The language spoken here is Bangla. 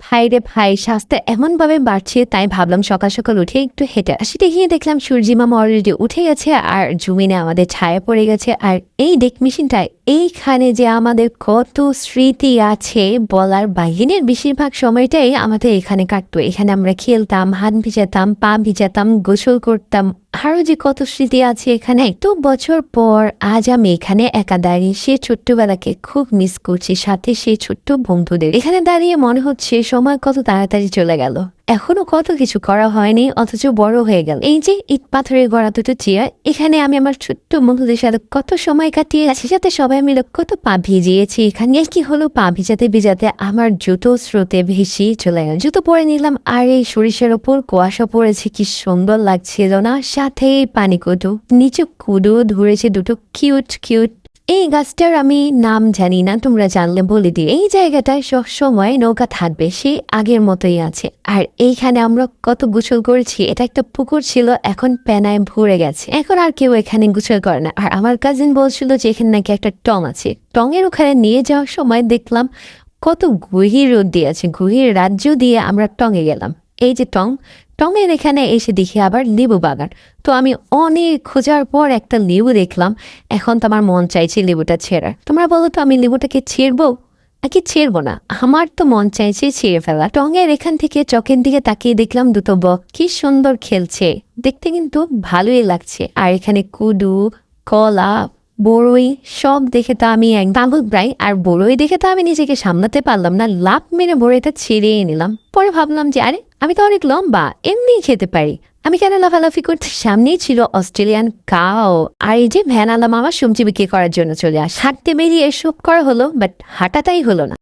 ভাই রে ভাই, স্বাস্থ্য এমনভাবে বাড়ছে, তাই ভাবলাম সকাল সকাল উঠে একটু হেঁটে আসি। গিয়ে দেখলাম সূর্যি মামা অলরেডি উঠে গেছে আর জমিনে আমাদের ছায়া পড়ে গেছে। আর এই ডেক মেশিনটায় এইখানে যে আমাদের কত স্মৃতি আছে বলার বাইরের, বেশিরভাগ সময়টাই আমাদের এখানে কাটতো। এখানে আমরা খেলতাম, হাত ভিজাতাম, পা ভিজাতাম, গোসল করতাম, আরো যে কত স্মৃতি আছে এখানে। তো বছর পর আজ আমি এখানে একা দাঁড়িয়ে সে ছোট্টবেলাকে খুব মিস করছি, সাথে সেই ছোট্ট বন্ধুদের। এখানে দাঁড়িয়ে মনে হচ্ছে সময় কত তাড়াতাড়ি চলে গেল, এখনো কত কিছু করা হয়নি অথচ বড় হয়ে গেল। এই যে ইট পাথরের গড়া দুটো চেয়ার, এখানে আমি আমার ছোট্ট বন্ধুদের সাথে কত সময় কাটিয়ে আছি, সাথে সবাই মিলে কত পা ভিজিয়েছি। এখানে কি হলো, পা ভিজাতে ভিজাতে আমার জুতো স্রোতে ভেসে চলে গেল। জুতো পরে নিলাম আর এই সরিষার ওপর কুয়াশা পড়েছে, কি সুন্দর লাগছিল না, সাথে পানি কুদু, নিচে কুদু ধরেছে দুটো কিউট কিউট। এই গাছটার আমি নাম জানি না, তোমরা জানলে বলে দিই। এই জায়গাটায় সবসময় নৌকা থাকবে, সে আগের মতোই আছে। আর এইখানে আমরা কত গোসল করেছি, এটা একটা পুকুর ছিল, এখন পেনায় ভরে গেছে, এখন আর কেউ এখানে গোসল করে না। আর আমার কাজিন বলছিল যে এখানে নাকি একটা টং আছে, টঙের ওখানে নিয়ে যাওয়ার সময় দেখলাম কত গভীর রোদ দিয়েছে, গভীর রাজ্য দিয়ে আমরা টঙে গেলাম। এই যে টঙের এখানে এসে দেখি আবার লেবু বাগান। তো আমি অনেক খোঁজার পর একটা লেবু দেখলাম, এখন তো আমার মন চাইছে লেবুটা ছেঁড়ার। তোমরা বলো তো আমি লেবুটাকে ছেড়বো নাকি ছেড়বো না? আমার তো মন চাইছে ছিঁড়ে ফেলা। টঙের এখান থেকে চকের দিকে তাকিয়ে দেখলাম দুটো বক কি সুন্দর খেলছে, দেখতে কিন্তু ভালোই লাগছে। আর এখানে কুডু, কলা, বড়ই সব দেখে তো আমি এক পাগল প্রায়। আর বড়ই দেখে তো আমি নিজেকে সামলাতে পারলাম না, লাফ মেরে বড়ইটা ছিঁড়িয়ে নিলাম। পরে ভাবলাম যে আরে আমি তো অনেক লম্বা, এমনিই খেতে পারি, আমি কেন লাফালাফি করতে। সামনেই ছিল অস্ট্রেলিয়ান কাও। আর এই যে ভ্যান আলা মামা সবজি বিক্রি করার জন্য চলে আস, হাঁটতে বেরিয়ে এসব করা হলো, বাট হাঁটাটাই হলো না।